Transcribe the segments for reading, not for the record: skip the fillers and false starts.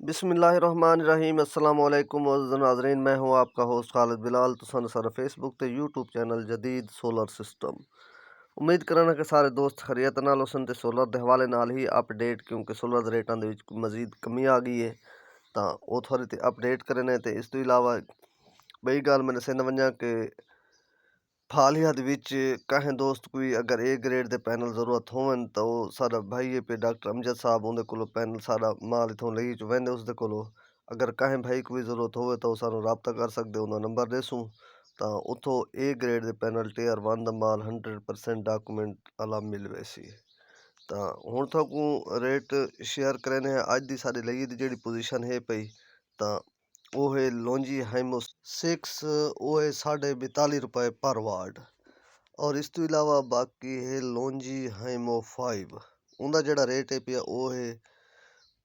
बिस्मिल्लाहिर्रहमानिर्रहीम अस्सलाम वालेकुम मोअज़्ज़िज़ नाज़रीन, मैं हूँ आपका होस्ट खालिद बिलाल। तुसां सारा फेसबुक ते यूट्यूब चैनल जदीद सोलर सिस्टम। उम्मीद करना कि सारे दोस्त खैरियत नाल हुसन ते सोलर दे हवाले नाल ही अपडेट, क्योंकि सोलर दे रेटां दे विच मज़ीद कमी आ गई है तां ओह थोड़े ते अपडेट करने। ते इस तो इलावा बई गल मैं दस्सना वंजां कि हालिया दे विच काहें दोस्त कोई अगर ए ग्रेड दे पैनल जरूरत होवन तो साडा भाई पे डॉक्टर अमजद साहब उहदे कोलों पैनल सारा माल इथों लई वैंदे उसदे कोलों। अगर काहें भाई कोई जरूरत होवे तो सानू राबता कर सकदे, उहदा नंबर देसूं तां उथों ए ग्रेड दे पैनल टियर 1 दा माल 100% डॉक्यूमेंट आला मिल वैसी। तां हुण तुहाकू रेट शेयर करने अज दी साडी लई दी जेहड़ी पोजीशन है पई, तां ਉਹ ਹੈ ਲੌਂਜੀ ਹਾਈਮੋ 6, ਉਹ ਹੈ ₹42.5 ਪਰ ਵਾਟ। ਔਰ ਇਸ ਤੋਂ ਇਲਾਵਾ ਬਾਕੀ ਹੈ ਲੌਂਜੀ ਹਾਈਮੋ 5, ਉਹਦਾ ਜਿਹੜਾ ਰੇਟ ਹੈ ਪਿਆ ਉਹ ਹੈ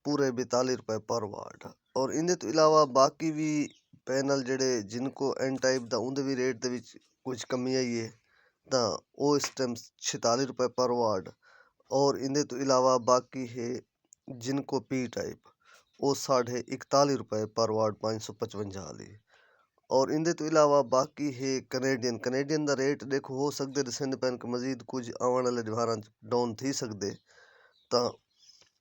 ਪੂਰੇ ₹42 ਪਰ ਵਾਟ। ਔਰ ਇਹਦੇ ਤੋਂ ਇਲਾਵਾ ਬਾਕੀ ਵੀ ਪੈਨਲ ਜਿਹੜੇ ਜਿਨਕੋ ਐਨ ਟਾਈਪ ਦਾ ਉਹਦੇ ਵੀ ਰੇਟ ਦੇ ਵਿੱਚ ਕੁਝ ਕਮੀ ਆਈ ਹੈ, ਤਾਂ ਉਹ ਇਸ ਟਾਈਮ ₹46 ਪਰ ਵਾਟ। ਔਰ ਇਹਦੇ ਤੋਂ ਇਲਾਵਾ ਬਾਕੀ ਹੈ ਜਿਨਕੋ ਪੀ ਟਾਈਪ, ਉਹ ₹41 पर वाट 555 वाली। और इनके तो इलावा बाकी है कनेडियन का रेट देखो हो सकते दसेंदे पैन कि मजीद कुछ आने वाले दिहारां डाउन थी सकते। तो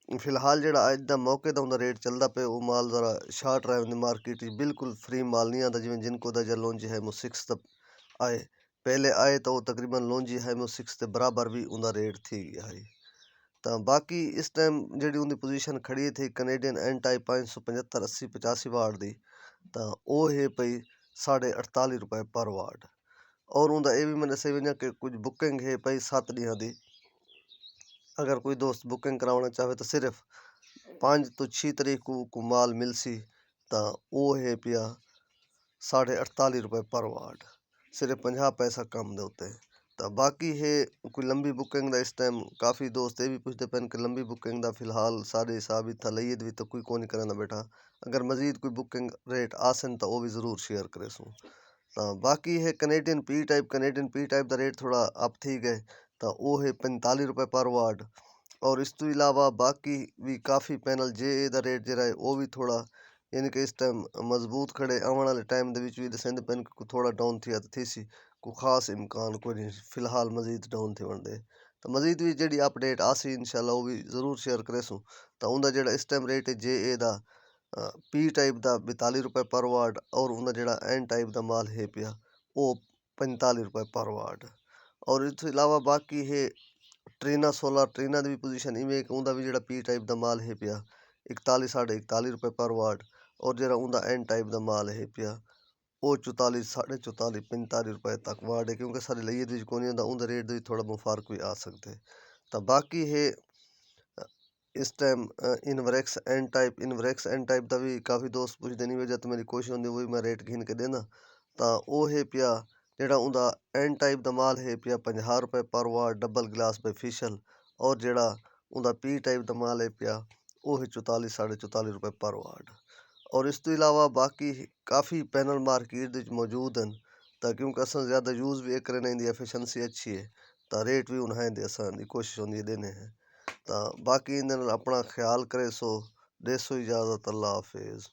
फिलहाल जो अज का मौके का उनका रेट चलता पे वो माल जरा शार्ट रहा है मार्केट बिल्कुल फ्री माल नहीं आता, जिमें जिनको का जो लॉन्च है वो 6 आए पहले आए तो तकरीबन लॉन्च है वो 6 के बराबर भी उनका रेट थी गया है। तो बाकी इस टाइम जी उनकी पोजीशन खड़ी थी कनेडियन एन टाइप 575 80 85 वाट की, तो वह है पई ₹48 पर वाट। और उनका यह भी मैं दसे वजा कि कुछ बुकिंग है पई 7 दिन की। अगर कोई दोस्त बुकिंग कराना चाहे तो सिर्फ 5 तो 6 तारीख को माल मिल सी, तो वह है पिया ₹48 पर वाट, सिर्फ 50 पैसा कम दे उत्ते। तो बाकी है कोई लंबी बुकिंग का इस टाइम काफ़ी दोस्त ये भी पूछते पैन कि लंबी बुकिंग का फिलहाल सारे हिसाब इतना लईए भी तो कोई को नहीं करना बैठा। अगर मजीद कोई बुकिंग रेट आसन तो वह भी ज़रूर शेयर करे सूँ। तो बाकी है कनेडियन पी टाइप का रेट थोड़ा अप थी गए, तो वह है ₹45 पर वाट। और इस तो इलावा बाकी भी काफ़ी पैनल जे का रेट जरा है वह भी थोड़ा यानी कि इस टाइम मजबूत खड़े आने वाले टाइम भी दसेंदे पैन को थोड़ा डाउन थी तो थी सी, को खास इम्कान कोई नहीं फिलहाल मजीद डाउन थे वनदे। तो मजीद भी जी अपडेट आसी इंशाल्लाह वो भी जरूर शेयर करेसूँ। तो उनका जो इस टाइम रेट है जे ए दा पी टाइप का ₹42 पर वाट, और उनका जो एन टाइप का माल है पिया वो ₹45 पर वाट। और इस इलावा बाकी है ट्रीना सोलर, ट्रीना की भी पोजीशन इवें उनका भी जो पी टाइप का माल है पिया 41 ₹41.5 पर वाट। और जो उनका एन टाइप का माल है पिया वो 44 44.5 ₹45 तक वाट है, क्योंकि सारे लिए को नहीं होता उनका रेट भी थोड़ा मुफारक भी आ सकते। तो बाकी है इस टाइम इनवरेक्स एन टाइप का भी काफ़ी दोस्त पूछते नहीं वजह, तो मेरी कोशिश होती वही मैं रेट गिन के देना। तो वह है पिया जोड़ा उनका एन टाइप का माल है पिया ₹50 पर वाट डबल ग्लास बेफिशल। और जोड़ा उनका पी टाइप का माल है पिया वो है 44 ₹44 पर वाट। और इस तो इलावा बाकी काफ़ी पैनल मार्केट मौजूद हैं, तो क्योंकि अस ज़्यादा यूज़ भी एक इनकी एफिशेंसी अच्छी है, तो रेट भी उन्हें दे असानी कोशिश होती है देने हैं। तो बाकी इन अपना ख्याल करे सो देसो इजाज़त, अल्लाह हाफिज़।